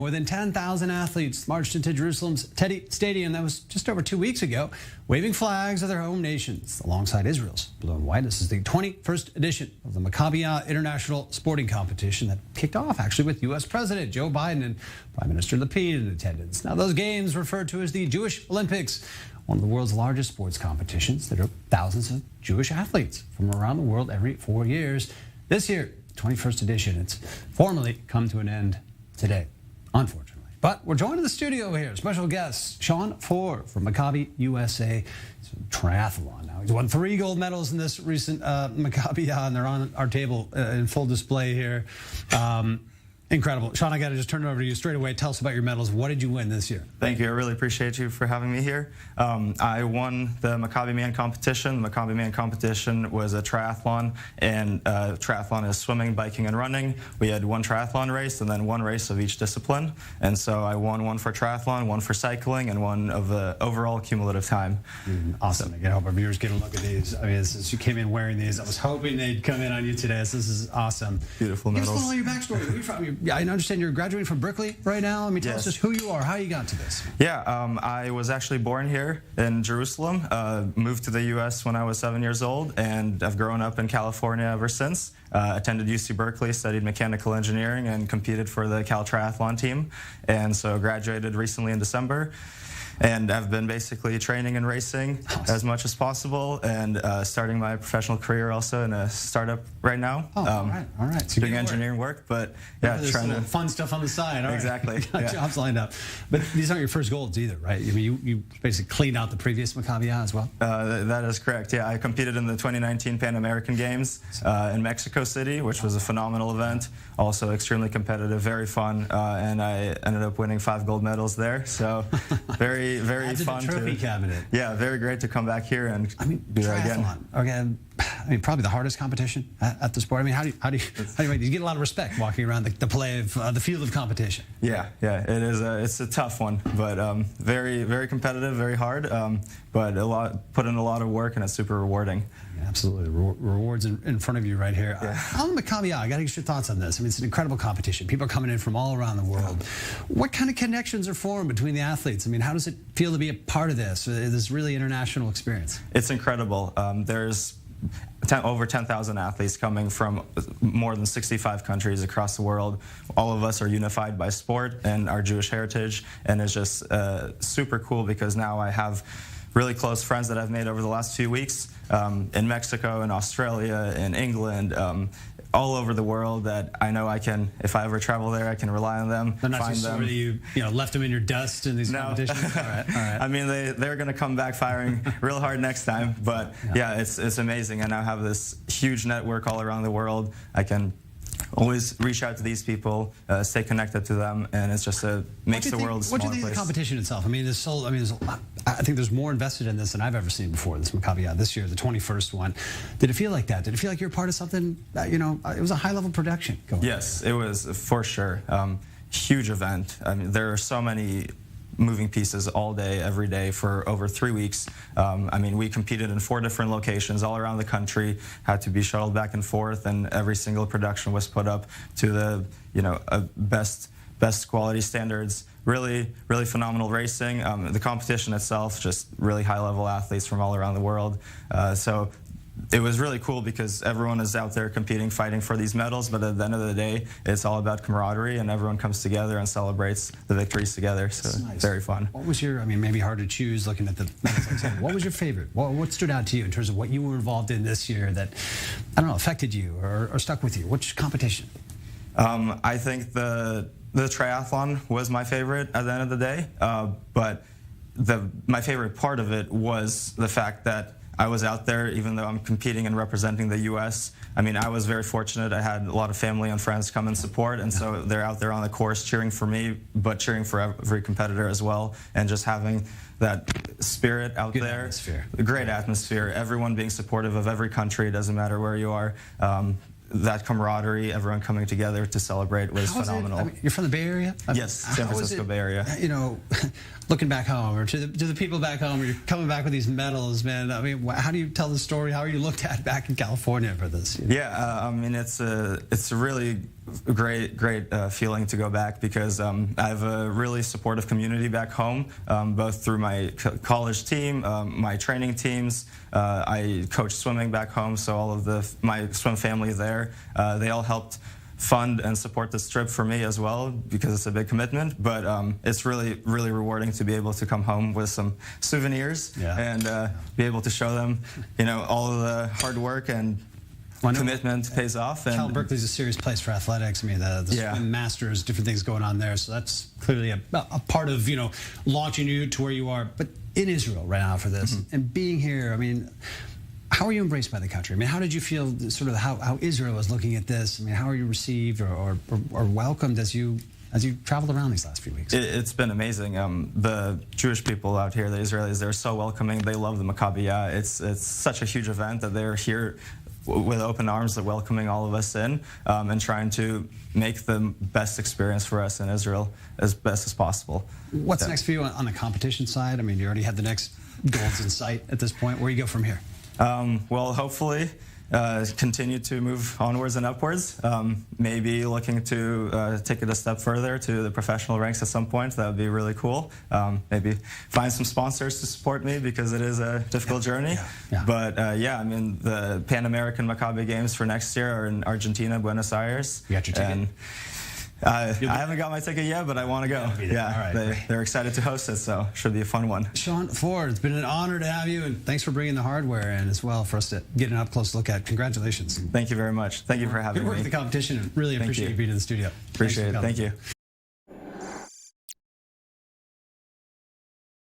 More than 10,000 athletes marched into Jerusalem's Teddy Stadium. That was just over 2 weeks ago, waving flags of their home nations alongside Israel's blue and white. This is the 21st edition of the Maccabiah International Sporting Competition that kicked off actually with U.S. President Joe Biden and Prime Minister Lapid in attendance. Now, those games referred to as the Jewish Olympics, one of the world's largest sports competitions that are thousands of Jewish athletes from around the world every 4 years. This year, 21st edition, it's formally come to an end today, unfortunately. But we're joined in the studio here, special guest Shawn Forer from Maccabi USA. It's a triathlon now. He's won 3 gold medals in this recent Maccabiah, and they're on our table in full display here. Incredible. Shawn, I got to just turn it over to you straight away. Tell us about your medals. What did you win this year? Thank you. I really appreciate you for having me here. I won the Maccabi Man competition. The Maccabi Man competition was a triathlon, and triathlon is swimming, biking, and running. We had 1 triathlon race and then 1 race of each discipline. And so I won 1 for triathlon, 1 for cycling, and 1 of the overall cumulative time. Awesome. I hope our viewers get a look at these. I mean, since you came in wearing these, I was hoping they'd come in on you today. So this is awesome. Beautiful medals. Give us a little of your backstory. Where are you from? I understand you're graduating from Berkeley right now. I mean, tell us just who you are, how you got to this. Yeah, I was actually born here in Jerusalem, moved to the U.S. when I was 7 years old, and I've grown up in California ever since. Attended UC Berkeley, studied mechanical engineering, and competed for the Cal Triathlon team. And so graduated recently in December. And I've been basically training and racing as much as possible, and starting my professional career also in a startup right now. All right. So doing engineering work, but yeah, trying to fun stuff on the side. All exactly. Right. Got jobs lined up. But these aren't your first golds either, right? I mean, you basically cleaned out the previous Maccabiah as well. That is correct. Yeah, I competed in the 2019 Pan American Games in Mexico City, which was a phenomenal event. Also extremely competitive, very fun, and I ended up winning 5 gold medals there. So very fun. Trophy cabinet. Yeah, very great to come back here and do that again. Again, I mean, probably the hardest competition at the sport. I mean, how do you get a lot of respect walking around the play of the field of competition? Yeah, it is. It's a tough one, but very competitive, very hard. But put in a lot of work, and it's super rewarding. Yeah, absolutely, rewards in front of you right here. Yeah. On the Maccabiah, I got to get your thoughts on this. I mean, it's an incredible competition. People are coming in from all around the world. What kind of connections are formed between the athletes? I mean, how does it feel to be a part of this really international experience? It's incredible. There's over 10,000 athletes coming from more than 65 countries across the world. All of us are unified by sport and our Jewish heritage, and it's just super cool because now I have really close friends that I've made over the last few weeks in Mexico, in Australia, in England, all over the world that I know I can, if I ever travel there, I can rely on them. They're not just sort of you left them in your dust in these competitions? All right. I mean, they're going to come back firing real hard next time. But yeah, it's amazing. I now have this huge network all around the world. I can always reach out to these people, stay connected to them, and it's just makes the world a smaller place. What do you think of the competition itself? I mean, I think there's more invested in this than I've ever seen before, this Maccabiah this year, the 21st one. Did it feel like that? Did it feel like you're part of something that, it was a high-level production going on? Yes, it was, for sure. Huge event. I mean, there are so many moving pieces all day, every day for over 3 weeks. I mean, we competed in 4 different locations all around the country, had to be shuttled back and forth, and every single production was put up to the, best quality standards. Really phenomenal racing. The competition itself, just really high-level athletes from all around the world. So it was really cool because everyone is out there competing, fighting for these medals, but at the end of the day, it's all about camaraderie, and everyone comes together and celebrates the victories together, so nice. Very fun. What was your, maybe hard to choose looking at the medals, what was your favorite? What stood out to you in terms of what you were involved in this year that, I don't know, affected you or stuck with you? Which competition? I think the triathlon was my favorite at the end of the day, but my favorite part of it was the fact that I was out there, even though I'm competing and representing the U.S. I mean, I was very fortunate. I had a lot of family and friends come and support, and so they're out there on the course cheering for me, but cheering for every competitor as well, and just having that spirit out there. Atmosphere. Great atmosphere. Everyone being supportive of every country. It doesn't matter where you are. that camaraderie, everyone coming together to celebrate was phenomenal. I mean, you're from the Bay Area? Yes, San Francisco Bay Area. You know, looking back home, or to the people back home, you're coming back with these medals, man. I mean, how do you tell the story? How are you looked at back in California for this? You know? Yeah, I mean, it's a really great feeling to go back, because I have a really supportive community back home, both through my college team, my training teams. I coach swimming back home, so all of my swim family there, they all helped fund and support this trip for me as well, because it's a big commitment. But it's really rewarding to be able to come home with some souvenirs and be able to show them, you know, all of the hard work and commitment pays off. And Cal Berkeley's a serious place for athletics. I mean, the swim masters, different things going on there. So that's clearly a part of, you know, launching you to where you are. But in Israel right now for this, and being here, I mean, how are you embraced by the country? I mean, how did you feel sort of how Israel is looking at this? I mean, how are you received or welcomed as you traveled around these last few weeks? It's been amazing. The Jewish people out here, the Israelis, they're so welcoming. They love the Maccabiah. It's such a huge event that they're here with open arms, they're welcoming all of us in, and trying to make the best experience for us in Israel as best as possible. What's next for you on the competition side? I mean, you already had the next goals in sight at this point. Where do you go from here? Well, hopefully continue to move onwards and upwards. Maybe looking to take it a step further to the professional ranks at some point. That would be really cool. Maybe find some sponsors to support me, because it is a difficult journey. But yeah, I mean, the Pan American Maccabi Games for next year are in Argentina, Buenos Aires. You got your ticket? And I haven't got my ticket yet, but I want to go. Yeah, they're excited to host it, so should be a fun one. Shawn Forer, it's been an honor to have you, and thanks for bringing the hardware in as well for us to get an up-close look at. Congratulations. Thank you very much. Thank you for having me. Good work at the competition, and really appreciate you being in the studio. Appreciate it. Thank you.